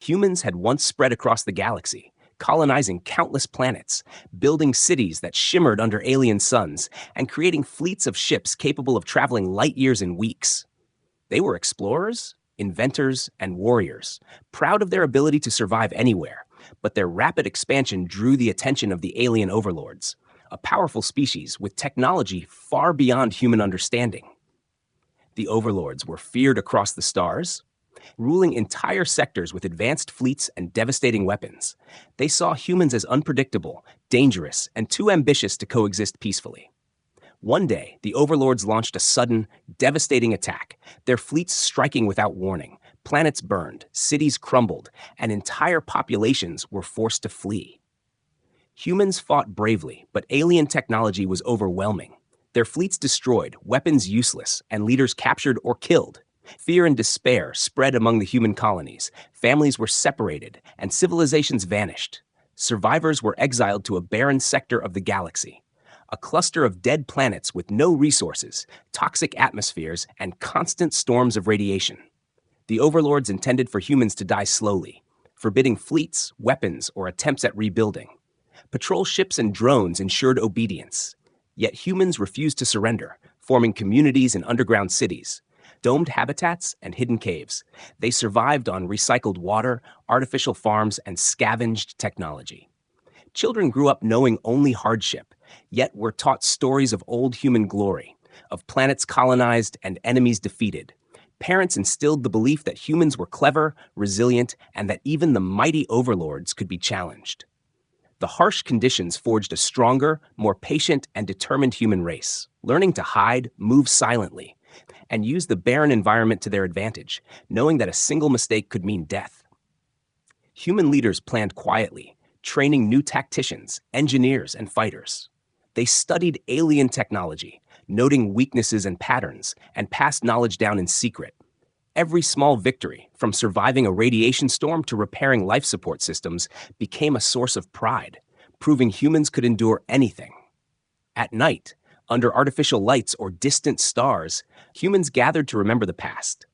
Humans had once spread across the galaxy, colonizing countless planets, building cities that shimmered under alien suns, and creating fleets of ships capable of traveling light years in weeks. They were explorers, inventors, and warriors, proud of their ability to survive anywhere, but their rapid expansion drew the attention of the alien overlords, a powerful species with technology far beyond human understanding. The overlords were feared across the stars, ruling entire sectors with advanced fleets and devastating weapons. They saw humans as unpredictable, dangerous, and too ambitious to coexist peacefully. One day, the overlords launched a sudden, devastating attack, their fleets striking without warning. Planets burned, cities crumbled, and entire populations were forced to flee. Humans fought bravely, but alien technology was overwhelming. Their fleets destroyed, weapons useless, and leaders captured or killed. Fear and despair spread among the human colonies. Families were separated, and civilizations vanished. Survivors were exiled to a barren sector of the galaxy, a cluster of dead planets with no resources, toxic atmospheres, and constant storms of radiation. The overlords intended for humans to die slowly, forbidding fleets, weapons, or attempts at rebuilding. Patrol ships and drones ensured obedience. Yet humans refused to surrender, forming communities in underground cities, domed habitats, and hidden caves. They survived on recycled water, artificial farms, and scavenged technology. Children grew up knowing only hardship, yet were taught stories of old human glory, of planets colonized and enemies defeated. Parents instilled the belief that humans were clever, resilient, and that even the mighty overlords could be challenged. The harsh conditions forged a stronger, more patient, and determined human race, learning to hide, move silently, and use the barren environment to their advantage, knowing that a single mistake could mean death. Human leaders planned quietly, training new tacticians, engineers, and fighters. They studied alien technology, noting weaknesses and patterns, and passed knowledge down in secret. Every small victory, from surviving a radiation storm to repairing life support systems, became a source of pride, proving humans could endure anything. At night, under artificial lights or distant stars, humans gathered to remember the past,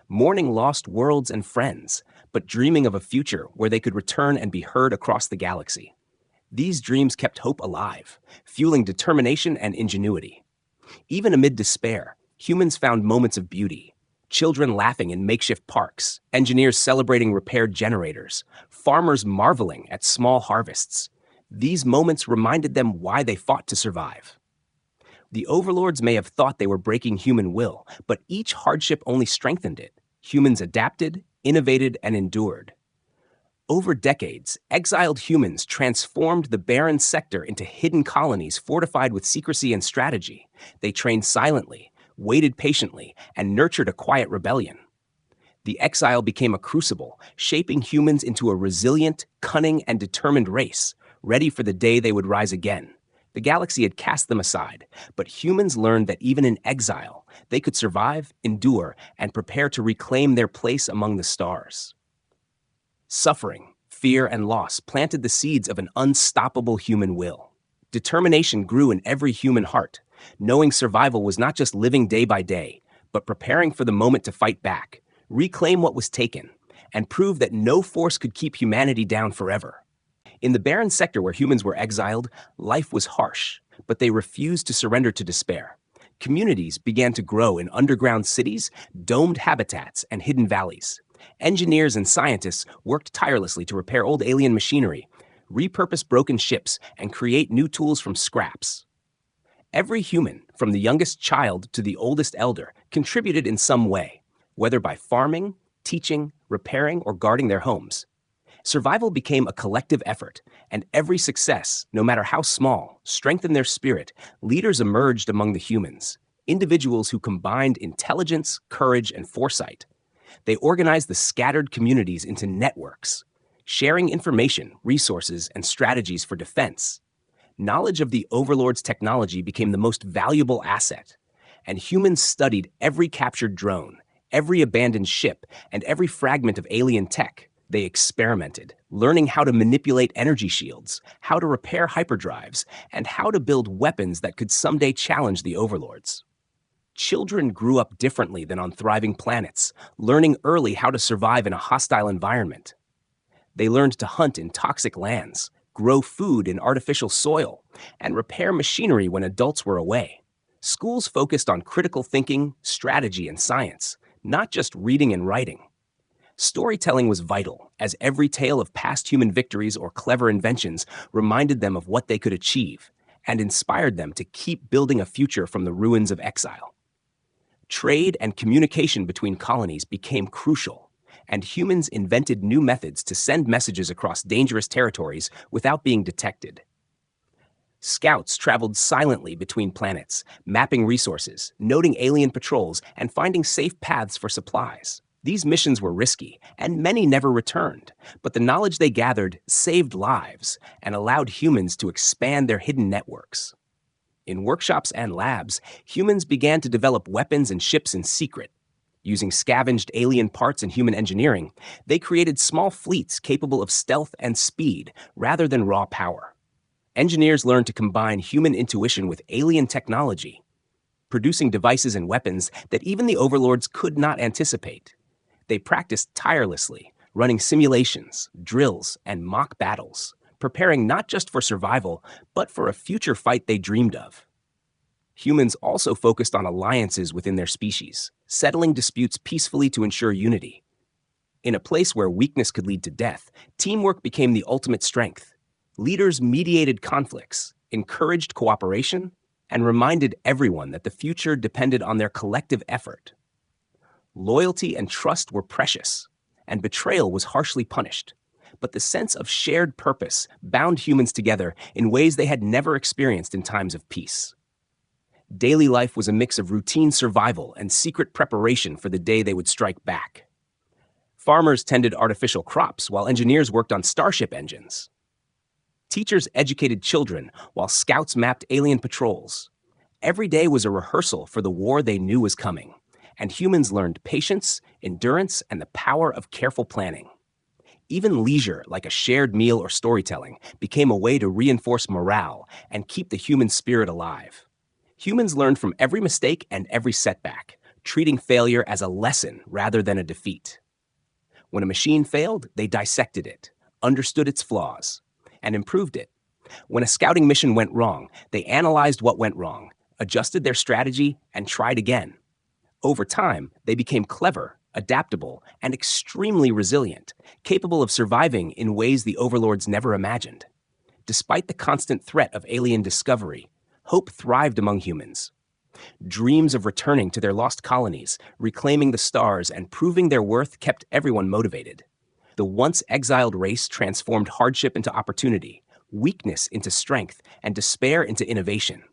mourning lost worlds and friends, but dreaming of a future where they could return and be heard across the galaxy. These dreams kept hope alive, fueling determination and ingenuity. Even amid despair, humans found moments of beauty. Children laughing in makeshift parks, engineers celebrating repaired generators, farmers marveling at small harvests. These moments reminded them why they fought to survive. The overlords may have thought they were breaking human will, but each hardship only strengthened it. Humans adapted, innovated, and endured. Over decades, exiled humans transformed the barren sector into hidden colonies fortified with secrecy and strategy. They trained silently, waited patiently, and nurtured a quiet rebellion. The exile became a crucible, shaping humans into a resilient, cunning, and determined race, ready for the day they would rise again. The galaxy had cast them aside, but humans learned that even in exile, they could survive, endure, and prepare to reclaim their place among the stars. Suffering, fear, and loss planted the seeds of an unstoppable human will. Determination grew in every human heart, knowing survival was not just living day by day, but preparing for the moment to fight back, reclaim what was taken, and prove that no force could keep humanity down forever. In the barren sector where humans were exiled, life was harsh, but they refused to surrender to despair. Communities began to grow in underground cities, domed habitats, and hidden valleys. Engineers and scientists worked tirelessly to repair old alien machinery, repurpose broken ships, and create new tools from scraps. Every human, from the youngest child to the oldest elder, contributed in some way, whether by farming, teaching, repairing, or guarding their homes. Survival became a collective effort, and every success, no matter how small, strengthened their spirit. Leaders emerged among the humans, individuals who combined intelligence, courage, and foresight. They organized the scattered communities into networks, sharing information, resources, and strategies for defense. Knowledge of the overlord's technology became the most valuable asset, and humans studied every captured drone, every abandoned ship, and every fragment of alien tech. They experimented, learning how to manipulate energy shields, how to repair hyperdrives, and how to build weapons that could someday challenge the overlords. Children grew up differently than on thriving planets, learning early how to survive in a hostile environment. They learned to hunt in toxic lands, grow food in artificial soil, and repair machinery when adults were away. Schools focused on critical thinking, strategy, and science, not just reading and writing. Storytelling was vital, as every tale of past human victories or clever inventions reminded them of what they could achieve and inspired them to keep building a future from the ruins of exile. Trade and communication between colonies became crucial, and humans invented new methods to send messages across dangerous territories without being detected. Scouts traveled silently between planets, mapping resources, noting alien patrols, and finding safe paths for supplies. These missions were risky, and many never returned, but the knowledge they gathered saved lives and allowed humans to expand their hidden networks. In workshops and labs, humans began to develop weapons and ships in secret. Using scavenged alien parts and human engineering, they created small fleets capable of stealth and speed rather than raw power. Engineers learned to combine human intuition with alien technology, producing devices and weapons that even the Overlords could not anticipate. They practiced tirelessly, running simulations, drills, and mock battles, preparing not just for survival, but for a future fight they dreamed of. Humans also focused on alliances within their species, settling disputes peacefully to ensure unity. In a place where weakness could lead to death, teamwork became the ultimate strength. Leaders mediated conflicts, encouraged cooperation, and reminded everyone that the future depended on their collective effort. Loyalty and trust were precious, and betrayal was harshly punished. But the sense of shared purpose bound humans together in ways they had never experienced in times of peace. Daily life was a mix of routine survival and secret preparation for the day they would strike back. Farmers tended artificial crops while engineers worked on Starship engines. Teachers educated children while scouts mapped alien patrols. Every day was a rehearsal for the war they knew was coming, and humans learned patience, endurance, and the power of careful planning. Even leisure, like a shared meal or storytelling, became a way to reinforce morale and keep the human spirit alive. Humans learned from every mistake and every setback, treating failure as a lesson rather than a defeat. When a machine failed, they dissected it, understood its flaws, and improved it. When a scouting mission went wrong, they analyzed what went wrong, adjusted their strategy, and tried again. Over time, they became clever, adaptable, and extremely resilient, capable of surviving in ways the Overlords never imagined. Despite the constant threat of alien discovery, hope thrived among humans. Dreams of returning to their lost colonies, reclaiming the stars, and proving their worth kept everyone motivated. The once exiled race transformed hardship into opportunity, weakness into strength, and despair into innovation.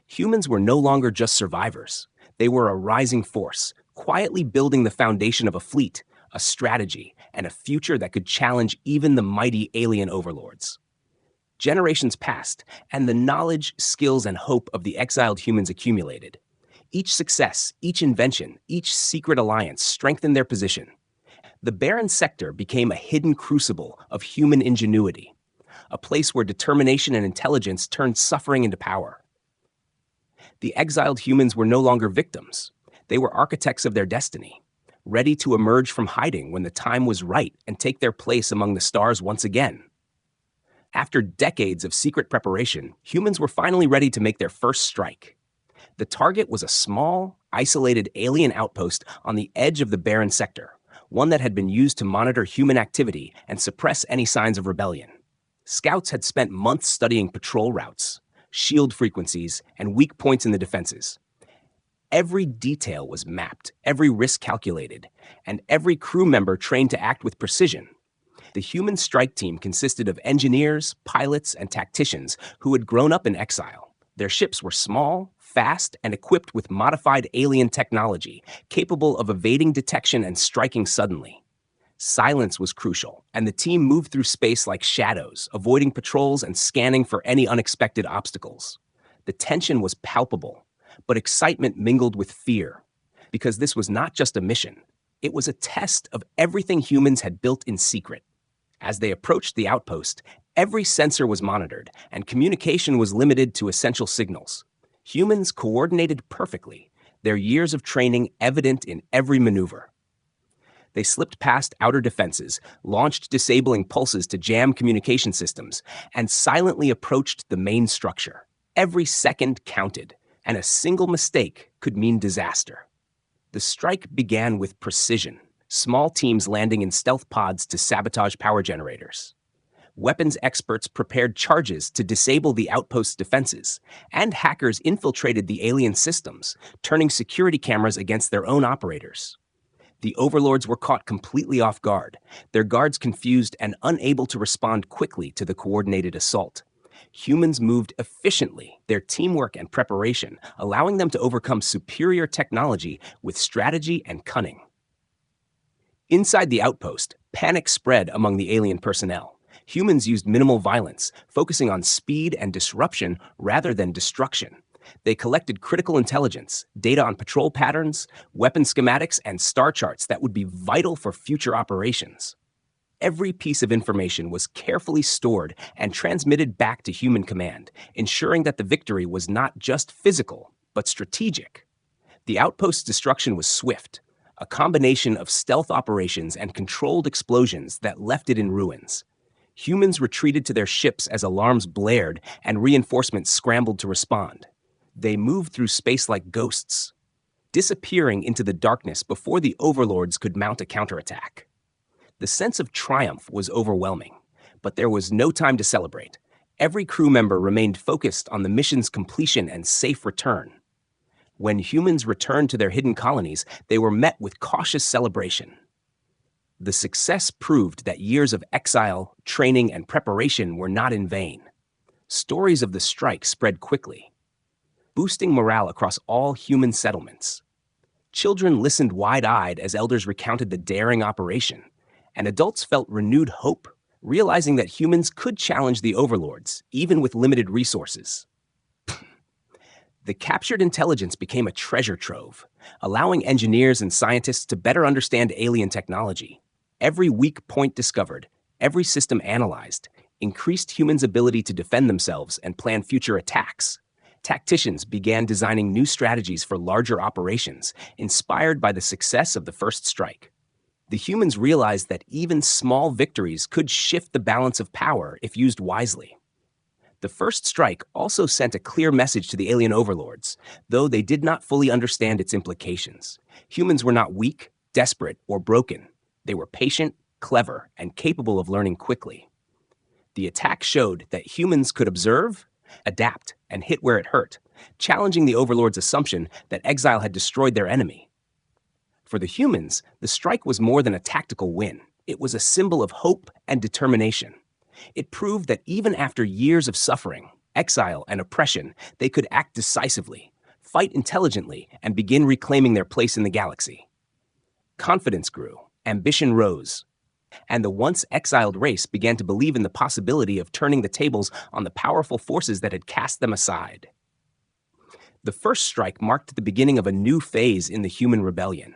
Humans were no longer just survivors. They were a rising force, quietly building the foundation of a fleet, a strategy, and a future that could challenge even the mighty alien overlords. Generations passed, and the knowledge, skills, and hope of the exiled humans accumulated. Each success, each invention, each secret alliance strengthened their position. The barren sector became a hidden crucible of human ingenuity, a place where determination and intelligence turned suffering into power. The exiled humans were no longer victims. They were architects of their destiny, ready to emerge from hiding when the time was right and take their place among the stars once again. After decades of secret preparation, humans were finally ready to make their first strike. The target was a small, isolated alien outpost on the edge of the barren sector, one that had been used to monitor human activity and suppress any signs of rebellion. Scouts had spent months studying patrol routes, shield frequencies, and weak points in the defenses. Every detail was mapped, every risk calculated, and every crew member trained to act with precision. The human strike team consisted of engineers, pilots, and tacticians who had grown up in exile. Their ships were small, fast, and equipped with modified alien technology, capable of evading detection and striking suddenly. Silence was crucial, and the team moved through space like shadows, avoiding patrols and scanning for any unexpected obstacles. The tension was palpable, but excitement mingled with fear, because this was not just a mission. It was a test of everything humans had built in secret. As they approached the outpost, every sensor was monitored, and communication was limited to essential signals. Humans coordinated perfectly, their years of training evident in every maneuver. They slipped past outer defenses, launched disabling pulses to jam communication systems, and silently approached the main structure. Every second counted, and a single mistake could mean disaster. The strike began with precision, small teams landing in stealth pods to sabotage power generators. Weapons experts prepared charges to disable the outpost's defenses, and hackers infiltrated the alien systems, turning security cameras against their own operators. The Overlords were caught completely off guard, their guards confused and unable to respond quickly to the coordinated assault. Humans moved efficiently, their teamwork and preparation, allowing them to overcome superior technology with strategy and cunning. Inside the outpost, panic spread among the alien personnel. Humans used minimal violence, focusing on speed and disruption rather than destruction. They collected critical intelligence, data on patrol patterns, weapon schematics, and star charts that would be vital for future operations. Every piece of information was carefully stored and transmitted back to human command, ensuring that the victory was not just physical, but strategic. The outpost's destruction was swift, a combination of stealth operations and controlled explosions that left it in ruins. Humans retreated to their ships as alarms blared and reinforcements scrambled to respond. They moved through space like ghosts, disappearing into the darkness before the Overlords could mount a counterattack. The sense of triumph was overwhelming, but there was no time to celebrate. Every crew member remained focused on the mission's completion and safe return. When humans returned to their hidden colonies, they were met with cautious celebration. The success proved that years of exile, training, and preparation were not in vain. Stories of the strike spread quickly, boosting morale across all human settlements. Children listened wide-eyed as elders recounted the daring operation, and adults felt renewed hope, realizing that humans could challenge the Overlords, even with limited resources. The captured intelligence became a treasure trove, allowing engineers and scientists to better understand alien technology. Every weak point discovered, every system analyzed, increased humans' ability to defend themselves and plan future attacks. Tacticians began designing new strategies for larger operations, inspired by the success of the first strike. The humans realized that even small victories could shift the balance of power if used wisely. The first strike also sent a clear message to the alien overlords, though they did not fully understand its implications. Humans were not weak, desperate, or broken. They were patient, clever, and capable of learning quickly. The attack showed that humans could observe, adapt, and hit where it hurt, challenging the overlords' assumption that Exile had destroyed their enemy. For the humans, the strike was more than a tactical win. It was a symbol of hope and determination. It proved that even after years of suffering, exile, and oppression, they could act decisively, fight intelligently, and begin reclaiming their place in the galaxy. Confidence grew, ambition rose, and the once exiled race began to believe in the possibility of turning the tables on the powerful forces that had cast them aside. The first strike marked the beginning of a new phase in the human rebellion.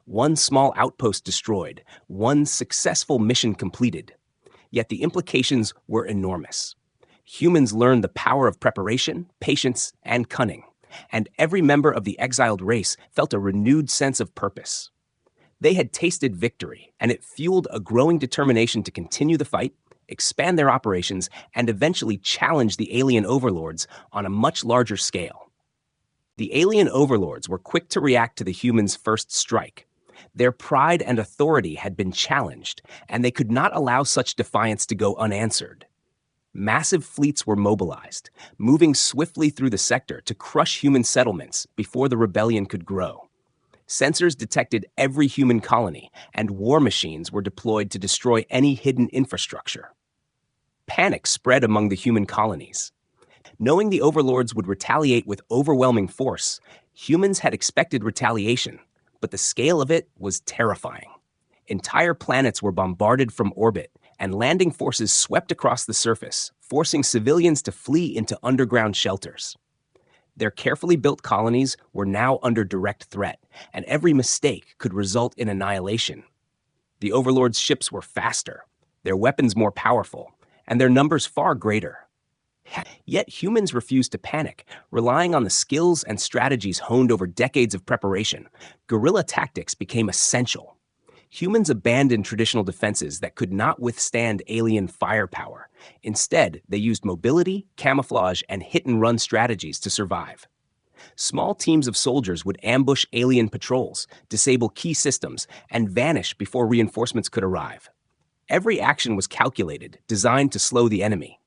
One small outpost destroyed, one successful mission completed. Yet the implications were enormous. Humans learned the power of preparation, patience, and cunning, and every member of the exiled race felt a renewed sense of purpose. They had tasted victory, and it fueled a growing determination to continue the fight, expand their operations, and eventually challenge the alien overlords on a much larger scale. The alien overlords were quick to react to the humans' first strike. Their pride and authority had been challenged, and they could not allow such defiance to go unanswered. Massive fleets were mobilized, moving swiftly through the sector to crush human settlements before the rebellion could grow. Sensors detected every human colony, and war machines were deployed to destroy any hidden infrastructure. Panic spread among the human colonies. Knowing the overlords would retaliate with overwhelming force, humans had expected retaliation, but the scale of it was terrifying. Entire planets were bombarded from orbit, and landing forces swept across the surface, forcing civilians to flee into underground shelters. Their carefully built colonies were now under direct threat, and every mistake could result in annihilation. The overlords' ships were faster, their weapons more powerful, and their numbers far greater. Yet humans refused to panic, relying on the skills and strategies honed over decades of preparation. Guerrilla tactics became essential. Humans abandoned traditional defenses that could not withstand alien firepower. Instead, they used mobility, camouflage, and hit-and-run strategies to survive. Small teams of soldiers would ambush alien patrols, disable key systems, and vanish before reinforcements could arrive. Every action was calculated, designed to slow the enemy,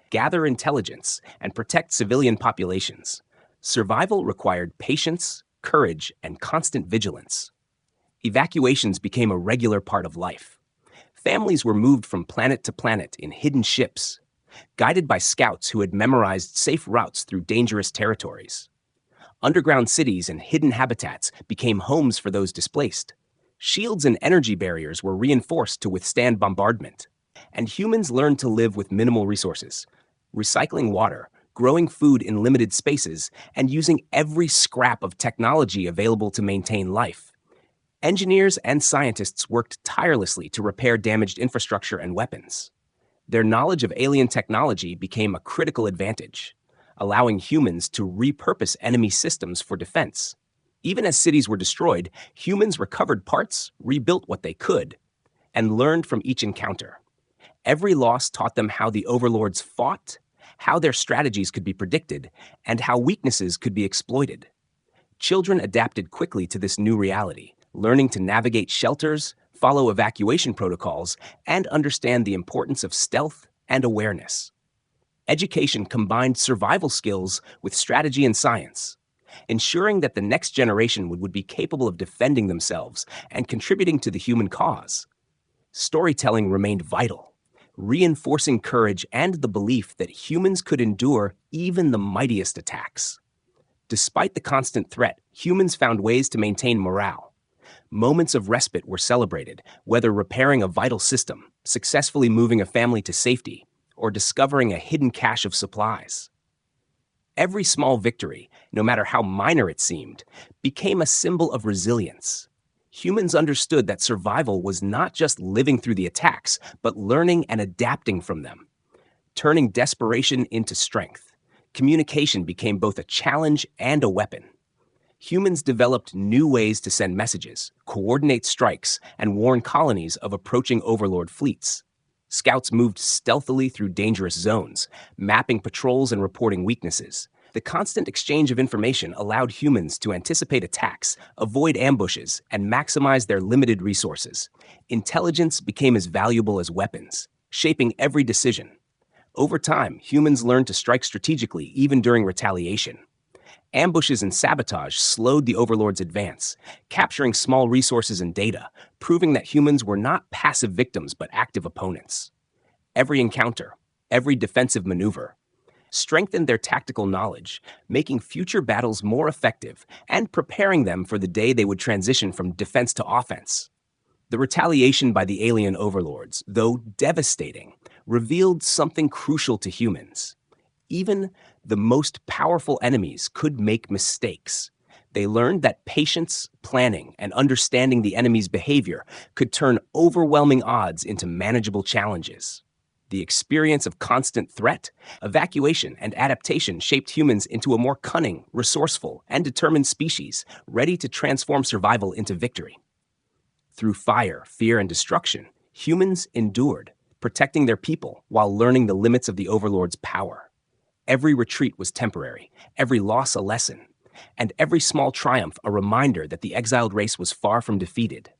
gather intelligence, and protect civilian populations. Survival required patience, courage, and constant vigilance. Evacuations became a regular part of life. Families were moved from planet to planet in hidden ships, guided by scouts who had memorized safe routes through dangerous territories. Underground cities and hidden habitats became homes for those displaced. Shields and energy barriers were reinforced to withstand bombardment. And humans learned to live with minimal resources, recycling water, growing food in limited spaces, and using every scrap of technology available to maintain life. Engineers and scientists worked tirelessly to repair damaged infrastructure and weapons. Their knowledge of alien technology became a critical advantage, allowing humans to repurpose enemy systems for defense. Even as cities were destroyed, humans recovered parts, rebuilt what they could, and learned from each encounter. Every loss taught them how the Overlords fought, how their strategies could be predicted, and how weaknesses could be exploited. Children adapted quickly to this new reality, learning to navigate shelters, follow evacuation protocols, and understand the importance of stealth and awareness. Education combined survival skills with strategy and science, ensuring that the next generation would be capable of defending themselves and contributing to the human cause. Storytelling remained vital, reinforcing courage and the belief that humans could endure even the mightiest attacks. Despite the constant threat, humans found ways to maintain morale. Moments of respite were celebrated, whether repairing a vital system, successfully moving a family to safety, or discovering a hidden cache of supplies. Every small victory, no matter how minor it seemed, became a symbol of resilience. Humans understood that survival was not just living through the attacks, but learning and adapting from them. Turning desperation into strength, communication became both a challenge and a weapon. Humans developed new ways to send messages, coordinate strikes, and warn colonies of approaching Overlord fleets. Scouts moved stealthily through dangerous zones, mapping patrols and reporting weaknesses. The constant exchange of information allowed humans to anticipate attacks, avoid ambushes, and maximize their limited resources. Intelligence became as valuable as weapons, shaping every decision. Over time, humans learned to strike strategically even during retaliation. Ambushes and sabotage slowed the Overlord's advance, capturing small resources and data, proving that humans were not passive victims but active opponents. Every encounter, every defensive maneuver, strengthened their tactical knowledge, making future battles more effective and preparing them for the day they would transition from defense to offense. The retaliation by the alien Overlords, though devastating, revealed something crucial to humans. Even the most powerful enemies could make mistakes. They learned that patience, planning, and understanding the enemy's behavior could turn overwhelming odds into manageable challenges. The experience of constant threat, evacuation, and adaptation shaped humans into a more cunning, resourceful, and determined species, ready to transform survival into victory. Through fire, fear, and destruction, humans endured, protecting their people while learning the limits of the Overlord's power. Every retreat was temporary, every loss a lesson, and every small triumph a reminder that the exiled race was far from defeated.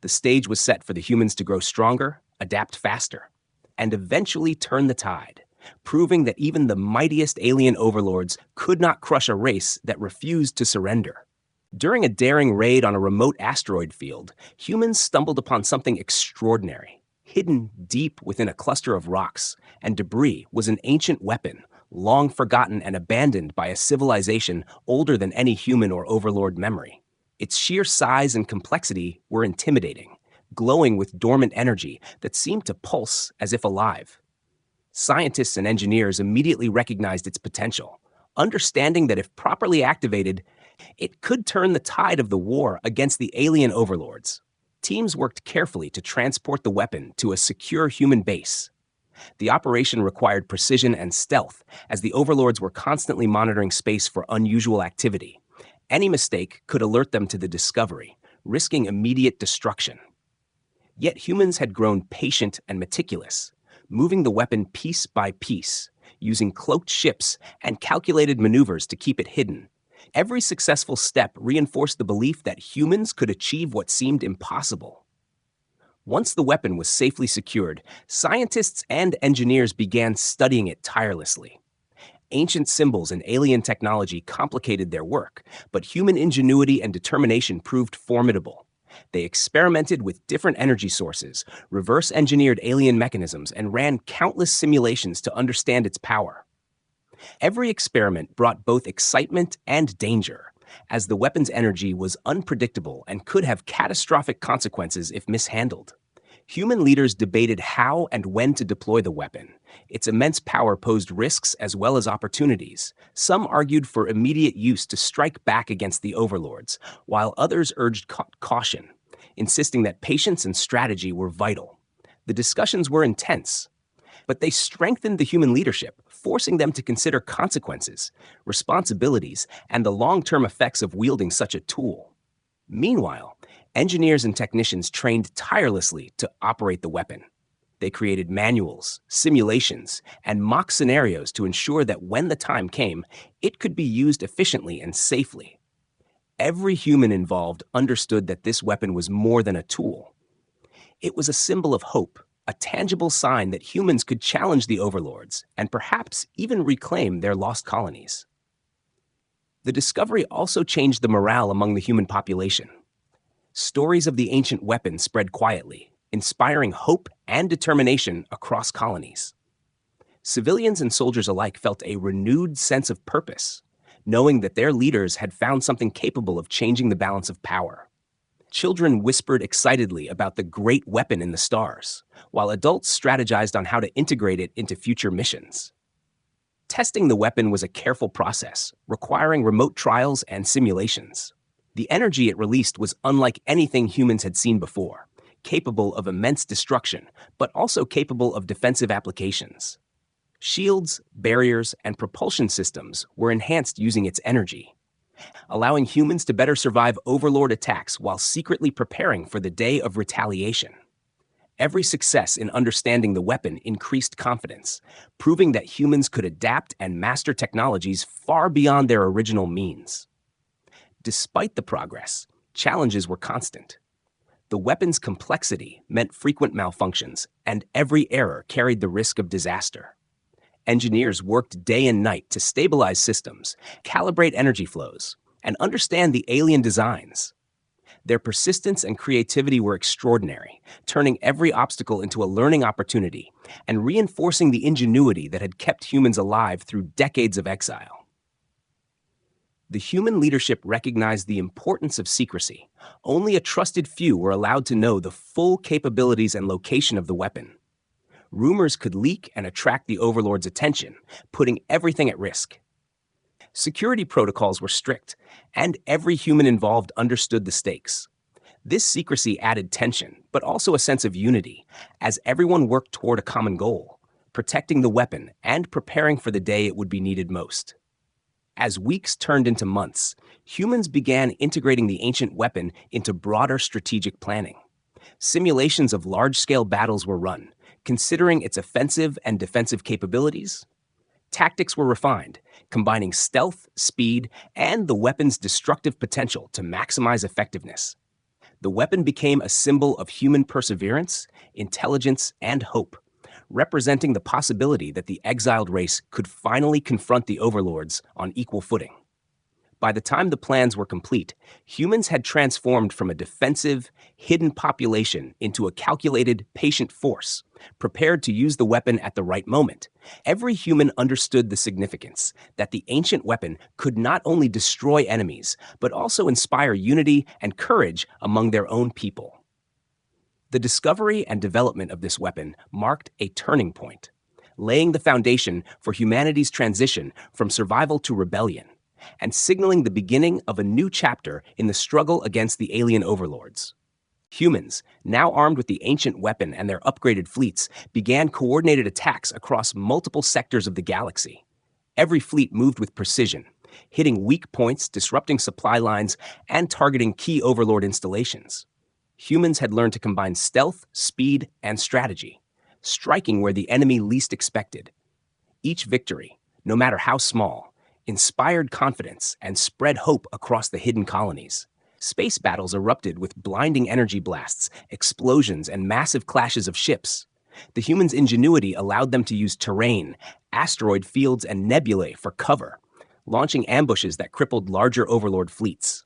The stage was set for the humans to grow stronger, adapt faster, and eventually turn the tide, proving that even the mightiest alien overlords could not crush a race that refused to surrender. During a daring raid on a remote asteroid field, humans stumbled upon something extraordinary. Hidden deep within a cluster of rocks and debris was an ancient weapon, long forgotten and abandoned by a civilization older than any human or overlord memory. Its sheer size and complexity were intimidating, glowing with dormant energy that seemed to pulse as if alive. Scientists and engineers immediately recognized its potential, understanding that if properly activated, it could turn the tide of the war against the alien overlords. Teams worked carefully to transport the weapon to a secure human base. The operation required precision and stealth, as the overlords were constantly monitoring space for unusual activity. Any mistake could alert them to the discovery, risking immediate destruction. Yet humans had grown patient and meticulous, moving the weapon piece by piece, using cloaked ships and calculated maneuvers to keep it hidden. Every successful step reinforced the belief that humans could achieve what seemed impossible. Once the weapon was safely secured, scientists and engineers began studying it tirelessly. Ancient symbols and alien technology complicated their work, but human ingenuity and determination proved formidable. They experimented with different energy sources, reverse-engineered alien mechanisms, and ran countless simulations to understand its power. Every experiment brought both excitement and danger, as the weapon's energy was unpredictable and could have catastrophic consequences if mishandled. Human leaders debated how and when to deploy the weapon. Its immense power posed risks as well as opportunities. Some argued for immediate use to strike back against the Overlords, while others urged caution, insisting that patience and strategy were vital. The discussions were intense, but they strengthened the human leadership, forcing them to consider consequences, responsibilities, and the long-term effects of wielding such a tool. Meanwhile, engineers and technicians trained tirelessly to operate the weapon. They created manuals, simulations, and mock scenarios to ensure that when the time came, it could be used efficiently and safely. Every human involved understood that this weapon was more than a tool. It was a symbol of hope, a tangible sign that humans could challenge the Overlords and perhaps even reclaim their lost colonies. The discovery also changed the morale among the human population. Stories of the ancient weapon spread quietly, inspiring hope and determination across colonies. Civilians and soldiers alike felt a renewed sense of purpose, knowing that their leaders had found something capable of changing the balance of power. Children whispered excitedly about the great weapon in the stars, while adults strategized on how to integrate it into future missions. Testing the weapon was a careful process, requiring remote trials and simulations. The energy it released was unlike anything humans had seen before, capable of immense destruction, but also capable of defensive applications. Shields, barriers, and propulsion systems were enhanced using its energy, allowing humans to better survive Overlord attacks while secretly preparing for the day of retaliation. Every success in understanding the weapon increased confidence, proving that humans could adapt and master technologies far beyond their original means. Despite the progress, challenges were constant. The weapon's complexity meant frequent malfunctions, and every error carried the risk of disaster. Engineers worked day and night to stabilize systems, calibrate energy flows, and understand the alien designs. Their persistence and creativity were extraordinary, turning every obstacle into a learning opportunity and reinforcing the ingenuity that had kept humans alive through decades of exile. The human leadership recognized the importance of secrecy. Only a trusted few were allowed to know the full capabilities and location of the weapon. Rumors could leak and attract the Overlord's attention, putting everything at risk. Security protocols were strict, and every human involved understood the stakes. This secrecy added tension, but also a sense of unity, as everyone worked toward a common goal, protecting the weapon and preparing for the day it would be needed most. As weeks turned into months, humans began integrating the ancient weapon into broader strategic planning. Simulations of large-scale battles were run, considering its offensive and defensive capabilities. Tactics were refined, combining stealth, speed, and the weapon's destructive potential to maximize effectiveness. The weapon became a symbol of human perseverance, intelligence, and hope, representing the possibility that the exiled race could finally confront the Overlords on equal footing. By the time the plans were complete, humans had transformed from a defensive, hidden population into a calculated, patient force, prepared to use the weapon at the right moment. Every human understood the significance that the ancient weapon could not only destroy enemies, but also inspire unity and courage among their own people. The discovery and development of this weapon marked a turning point, laying the foundation for humanity's transition from survival to rebellion, and signaling the beginning of a new chapter in the struggle against the alien overlords. Humans, now armed with the ancient weapon and their upgraded fleets, began coordinated attacks across multiple sectors of the galaxy. Every fleet moved with precision, hitting weak points, disrupting supply lines, and targeting key Overlord installations. Humans had learned to combine stealth, speed, and strategy, striking where the enemy least expected. Each victory, no matter how small, inspired confidence and spread hope across the hidden colonies. Space battles erupted with blinding energy blasts, explosions, and massive clashes of ships. The humans' ingenuity allowed them to use terrain, asteroid fields, and nebulae for cover, launching ambushes that crippled larger Overlord fleets.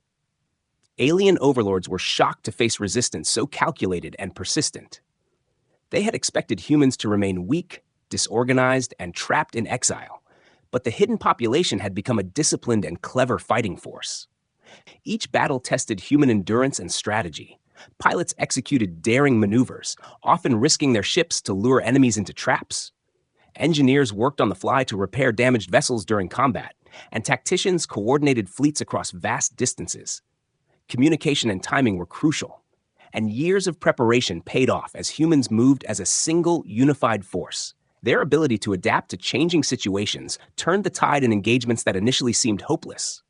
Alien Overlords were shocked to face resistance so calculated and persistent. They had expected humans to remain weak, disorganized, and trapped in exile, but the hidden population had become a disciplined and clever fighting force. Each battle tested human endurance and strategy. Pilots executed daring maneuvers, often risking their ships to lure enemies into traps. Engineers worked on the fly to repair damaged vessels during combat, and tacticians coordinated fleets across vast distances. Communication and timing were crucial, and years of preparation paid off as humans moved as a single, unified force. Their ability to adapt to changing situations turned the tide in engagements that initially seemed hopeless.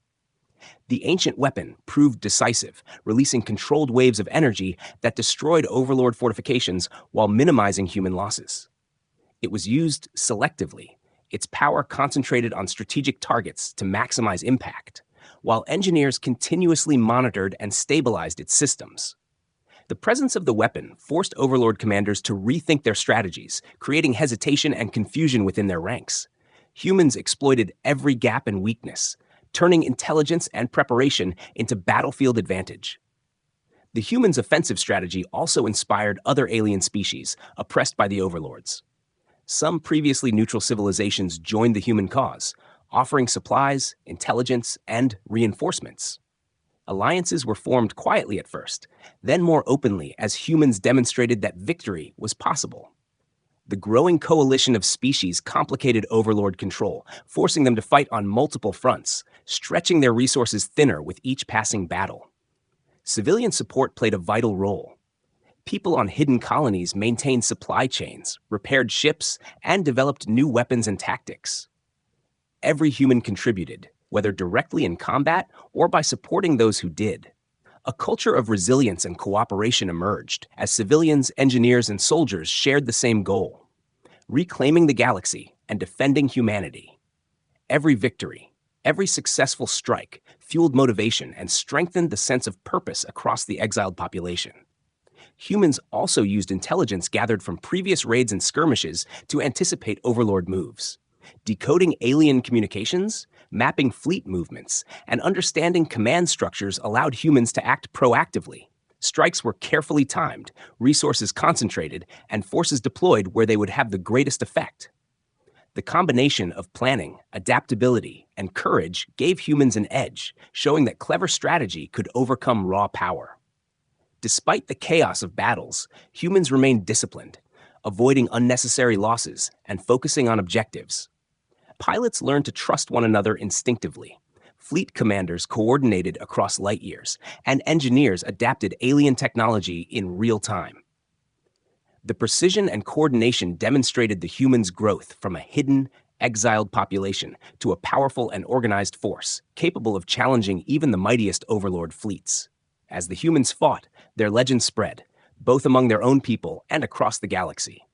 The ancient weapon proved decisive, releasing controlled waves of energy that destroyed Overlord fortifications while minimizing human losses. It was used selectively, its power concentrated on strategic targets to maximize impact, while engineers continuously monitored and stabilized its systems. The presence of the weapon forced Overlord commanders to rethink their strategies, creating hesitation and confusion within their ranks. Humans exploited every gap and weakness, turning intelligence and preparation into battlefield advantage. The humans' offensive strategy also inspired other alien species oppressed by the Overlords. Some previously neutral civilizations joined the human cause, offering supplies, intelligence, and reinforcements. Alliances were formed quietly at first, then more openly as humans demonstrated that victory was possible. The growing coalition of species complicated Overlord control, forcing them to fight on multiple fronts, stretching their resources thinner with each passing battle. Civilian support played a vital role. People on hidden colonies maintained supply chains, repaired ships, and developed new weapons and tactics. Every human contributed, whether directly in combat or by supporting those who did. A culture of resilience and cooperation emerged as civilians, engineers, and soldiers shared the same goal: reclaiming the galaxy and defending humanity. Every victory, every successful strike fueled motivation and strengthened the sense of purpose across the exiled population. Humans also used intelligence gathered from previous raids and skirmishes to anticipate Overlord moves. Decoding alien communications, mapping fleet movements, and understanding command structures allowed humans to act proactively. Strikes were carefully timed, resources concentrated, and forces deployed where they would have the greatest effect. The combination of planning, adaptability, and courage gave humans an edge, showing that clever strategy could overcome raw power. Despite the chaos of battles, humans remained disciplined, avoiding unnecessary losses and focusing on objectives. Pilots learned to trust one another instinctively. Fleet commanders coordinated across light years, and engineers adapted alien technology in real time. The precision and coordination demonstrated the humans' growth from a hidden, exiled population to a powerful and organized force, capable of challenging even the mightiest Overlord fleets. As the humans fought, their legends spread, both among their own people and across the galaxy.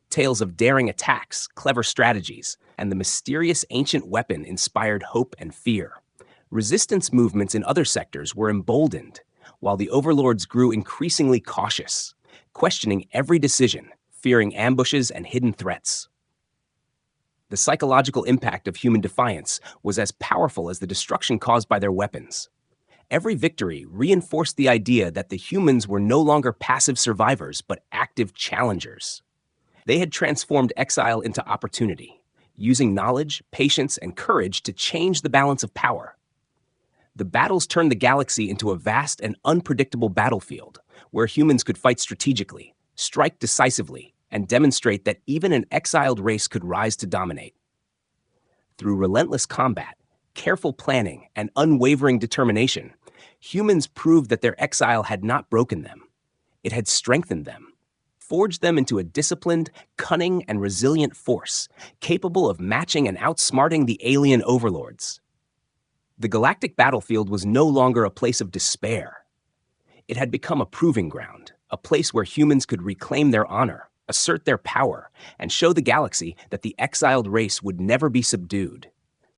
Tales of daring attacks, clever strategies, and the mysterious ancient weapon inspired hope and fear. Resistance movements in other sectors were emboldened, while the Overlords grew increasingly cautious, questioning every decision, fearing ambushes and hidden threats. The psychological impact of human defiance was as powerful as the destruction caused by their weapons. Every victory reinforced the idea that the humans were no longer passive survivors, but active challengers. They had transformed exile into opportunity, using knowledge, patience, and courage to change the balance of power. The battles turned the galaxy into a vast and unpredictable battlefield, where humans could fight strategically, strike decisively, and demonstrate that even an exiled race could rise to dominate. Through relentless combat, careful planning, and unwavering determination, humans proved that their exile had not broken them. It had strengthened them, forged them into a disciplined, cunning, and resilient force, capable of matching and outsmarting the alien Overlords. The galactic battlefield was no longer a place of despair. It had become a proving ground, a place where humans could reclaim their honor, assert their power, and show the galaxy that the exiled race would never be subdued.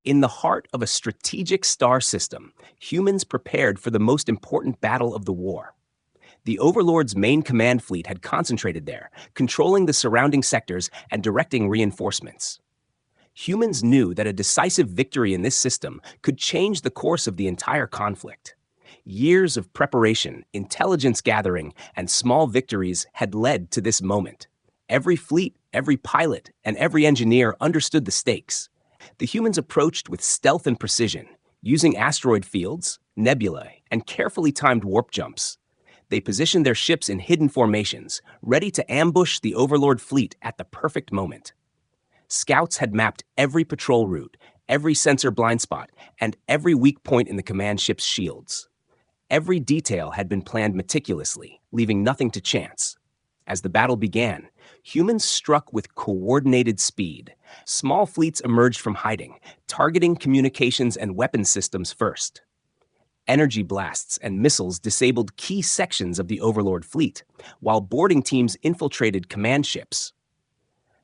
In the heart of a strategic star system, humans prepared for the most important battle of the war. The Overlords' main command fleet had concentrated there, controlling the surrounding sectors and directing reinforcements. Humans knew that a decisive victory in this system could change the course of the entire conflict. Years of preparation, intelligence gathering, and small victories had led to this moment. Every fleet, every pilot, and every engineer understood the stakes. The humans approached with stealth and precision, using asteroid fields, nebulae, and carefully timed warp jumps. They positioned their ships in hidden formations, ready to ambush the Overlord fleet at the perfect moment. Scouts had mapped every patrol route, every sensor blind spot, and every weak point in the command ship's shields. Every detail had been planned meticulously, leaving nothing to chance. As the battle began, humans struck with coordinated speed. Small fleets emerged from hiding, targeting communications and weapon systems first. Energy blasts and missiles disabled key sections of the Overlord fleet, while boarding teams infiltrated command ships.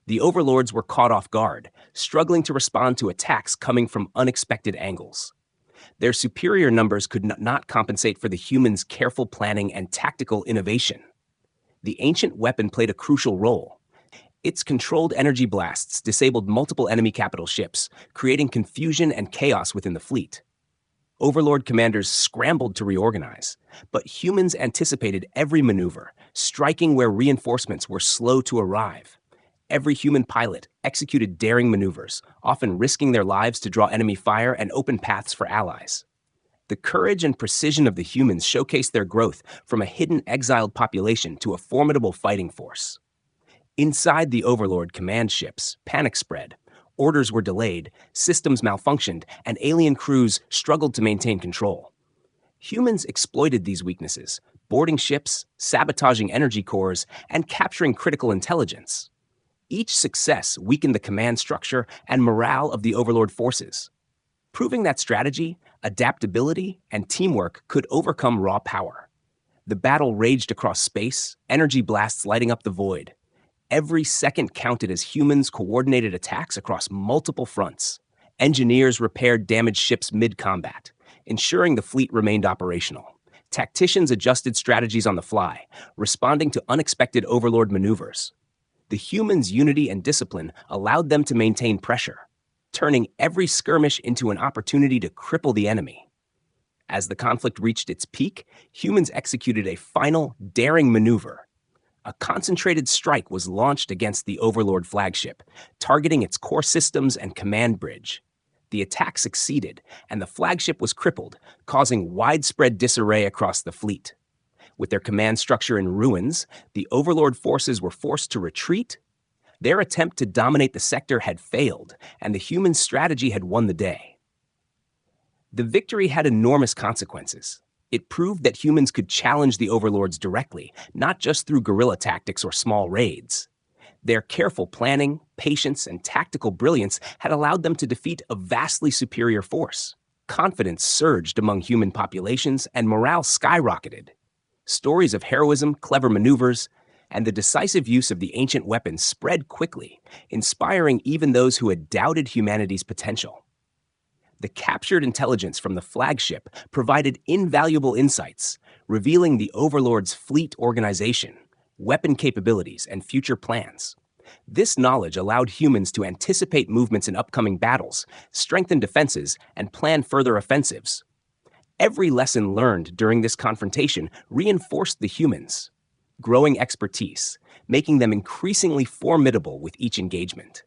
The Overlords were caught off guard, struggling to respond to attacks coming from unexpected angles. Their superior numbers could not compensate for the humans' careful planning and tactical innovation. The ancient weapon played a crucial role. Its controlled energy blasts disabled multiple enemy capital ships, creating confusion and chaos within the fleet. Overlord commanders scrambled to reorganize, but humans anticipated every maneuver, striking where reinforcements were slow to arrive. Every human pilot executed daring maneuvers, often risking their lives to draw enemy fire and open paths for allies. The courage and precision of the humans showcased their growth from a hidden exiled population to a formidable fighting force. Inside the Overlord command ships, panic spread. Orders were delayed, systems malfunctioned, and alien crews struggled to maintain control. Humans exploited these weaknesses, boarding ships, sabotaging energy cores, and capturing critical intelligence. Each success weakened the command structure and morale of the Overlord forces, proving that strategy, adaptability, and teamwork could overcome raw power. The battle raged across space, energy blasts lighting up the void. Every second counted as humans coordinated attacks across multiple fronts. Engineers repaired damaged ships mid-combat, ensuring the fleet remained operational. Tacticians adjusted strategies on the fly, responding to unexpected Overlord maneuvers. The humans' unity and discipline allowed them to maintain pressure, turning every skirmish into an opportunity to cripple the enemy. As the conflict reached its peak, humans executed a final, daring maneuver. A concentrated strike was launched against the Overlord flagship, targeting its core systems and command bridge. The attack succeeded, and the flagship was crippled, causing widespread disarray across the fleet. With their command structure in ruins, the Overlord forces were forced to retreat. Their attempt to dominate the sector had failed, and the human strategy had won the day. The victory had enormous consequences. It proved that humans could challenge the Overlords directly, not just through guerrilla tactics or small raids. Their careful planning, patience, and tactical brilliance had allowed them to defeat a vastly superior force. Confidence surged among human populations, and morale skyrocketed. Stories of heroism, clever maneuvers, and the decisive use of the ancient weapons spread quickly, inspiring even those who had doubted humanity's potential. The captured intelligence from the flagship provided invaluable insights, revealing the Overlord's fleet organization, weapon capabilities, and future plans. This knowledge allowed humans to anticipate movements in upcoming battles, strengthen defenses, and plan further offensives. Every lesson learned during this confrontation reinforced the humans' growing expertise, making them increasingly formidable with each engagement.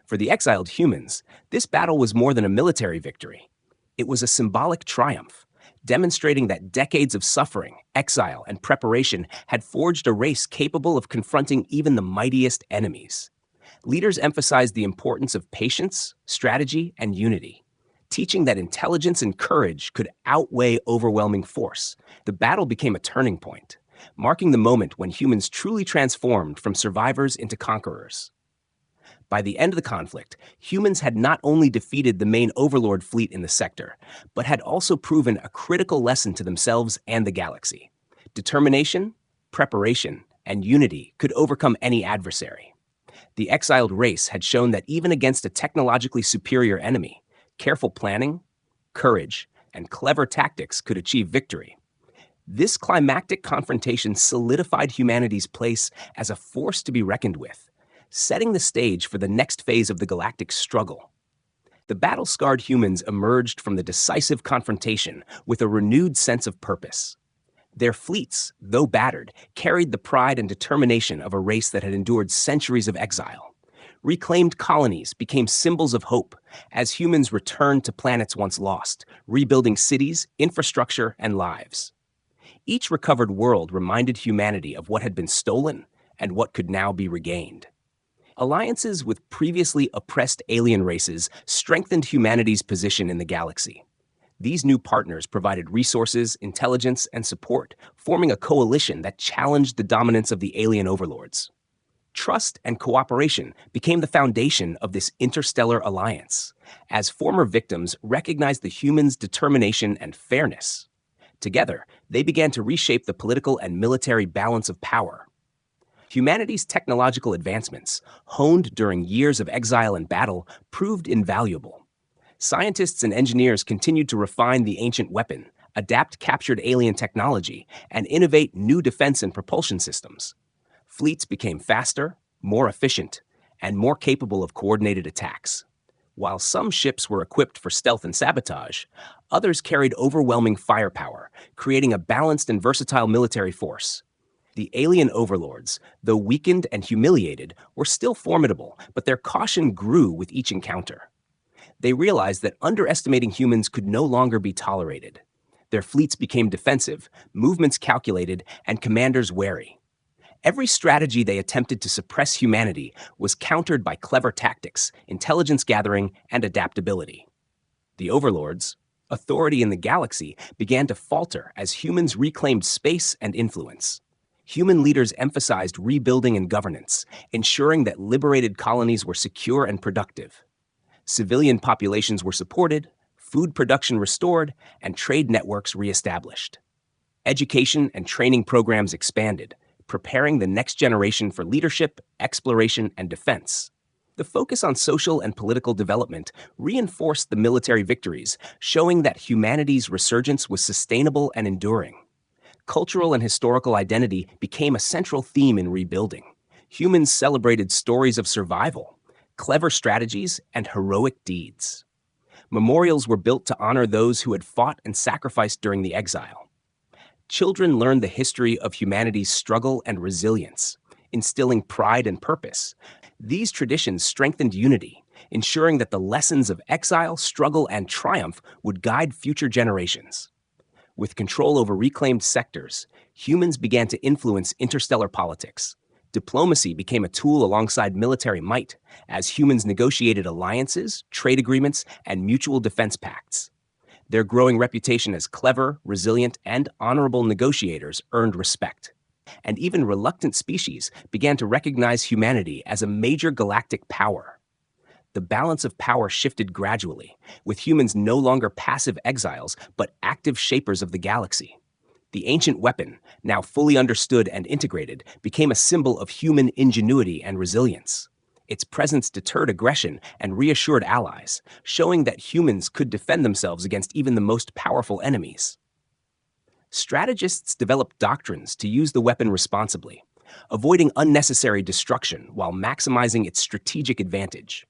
For the exiled humans, this battle was more than a military victory. It was a symbolic triumph, demonstrating that decades of suffering, exile, and preparation had forged a race capable of confronting even the mightiest enemies. Leaders emphasized the importance of patience, strategy, and unity, teaching that intelligence and courage could outweigh overwhelming force. The battle became a turning point, marking the moment when humans truly transformed from survivors into conquerors. By the end of the conflict, humans had not only defeated the main Overlord fleet in the sector, but had also proven a critical lesson to themselves and the galaxy. Determination, preparation, and unity could overcome any adversary. The exiled race had shown that even against a technologically superior enemy, careful planning, courage, and clever tactics could achieve victory. This climactic confrontation solidified humanity's place as a force to be reckoned with, setting the stage for the next phase of the galactic struggle. The battle-scarred humans emerged from the decisive confrontation with a renewed sense of purpose. Their fleets, though battered, carried the pride and determination of a race that had endured centuries of exile. Reclaimed colonies became symbols of hope as humans returned to planets once lost, rebuilding cities, infrastructure, and lives. Each recovered world reminded humanity of what had been stolen and what could now be regained. Alliances with previously oppressed alien races strengthened humanity's position in the galaxy. These new partners provided resources, intelligence, and support, forming a coalition that challenged the dominance of the alien overlords. Trust and cooperation became the foundation of this interstellar alliance, as former victims recognized the humans' determination and fairness. Together, they began to reshape the political and military balance of power. Humanity's technological advancements, honed during years of exile and battle, proved invaluable. Scientists and engineers continued to refine the ancient weapon, adapt captured alien technology, and innovate new defense and propulsion systems. Fleets became faster, more efficient, and more capable of coordinated attacks. While some ships were equipped for stealth and sabotage, others carried overwhelming firepower, creating a balanced and versatile military force. The alien overlords, though weakened and humiliated, were still formidable, but their caution grew with each encounter. They realized that underestimating humans could no longer be tolerated. Their fleets became defensive, movements calculated, and commanders wary. Every strategy they attempted to suppress humanity was countered by clever tactics, intelligence gathering, and adaptability. The overlords, authority in the galaxy, began to falter as humans reclaimed space and influence. Human leaders emphasized rebuilding and governance, ensuring that liberated colonies were secure and productive. Civilian populations were supported, food production restored, and trade networks reestablished. Education and training programs expanded, preparing the next generation for leadership, exploration, and defense. The focus on social and political development reinforced the military victories, showing that humanity's resurgence was sustainable and enduring. Cultural and historical identity became a central theme in rebuilding. Humans celebrated stories of survival, clever strategies, and heroic deeds. Memorials were built to honor those who had fought and sacrificed during the exile. Children learned the history of humanity's struggle and resilience, instilling pride and purpose. These traditions strengthened unity, ensuring that the lessons of exile, struggle, and triumph would guide future generations. With control over reclaimed sectors, humans began to influence interstellar politics. Diplomacy became a tool alongside military might, as humans negotiated alliances, trade agreements, and mutual defense pacts. Their growing reputation as clever, resilient, and honorable negotiators earned respect. And even reluctant species began to recognize humanity as a major galactic power. The balance of power shifted gradually, with humans no longer passive exiles, but active shapers of the galaxy. The ancient weapon, now fully understood and integrated, became a symbol of human ingenuity and resilience. Its presence deterred aggression and reassured allies, showing that humans could defend themselves against even the most powerful enemies. Strategists developed doctrines to use the weapon responsibly, avoiding unnecessary destruction while maximizing its strategic advantage.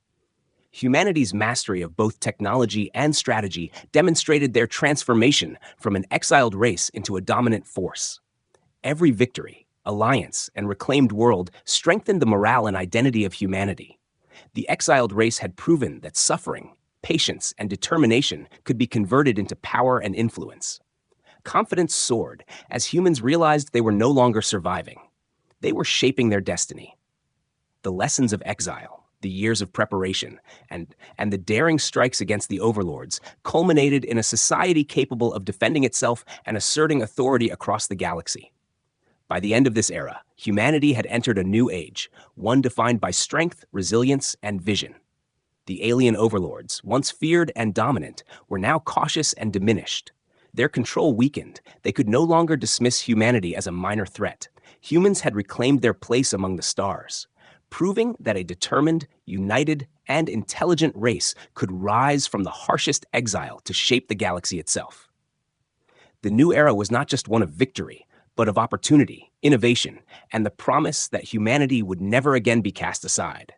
Humanity's mastery of both technology and strategy demonstrated their transformation from an exiled race into a dominant force. Every victory, alliance, and reclaimed world strengthened the morale and identity of humanity. The exiled race had proven that suffering, patience, and determination could be converted into power and influence. Confidence soared as humans realized they were no longer surviving. They were shaping their destiny. The lessons of exile, the years of preparation, and the daring strikes against the overlords culminated in a society capable of defending itself and asserting authority across the galaxy. By the end of this era, humanity had entered a new age, one defined by strength, resilience, and vision. The alien overlords, once feared and dominant, were now cautious and diminished. Their control weakened. They could no longer dismiss humanity as a minor threat. Humans had reclaimed their place among the stars, proving that a determined, united, and intelligent race could rise from the harshest exile to shape the galaxy itself. The new era was not just one of victory, but of opportunity, innovation, and the promise that humanity would never again be cast aside.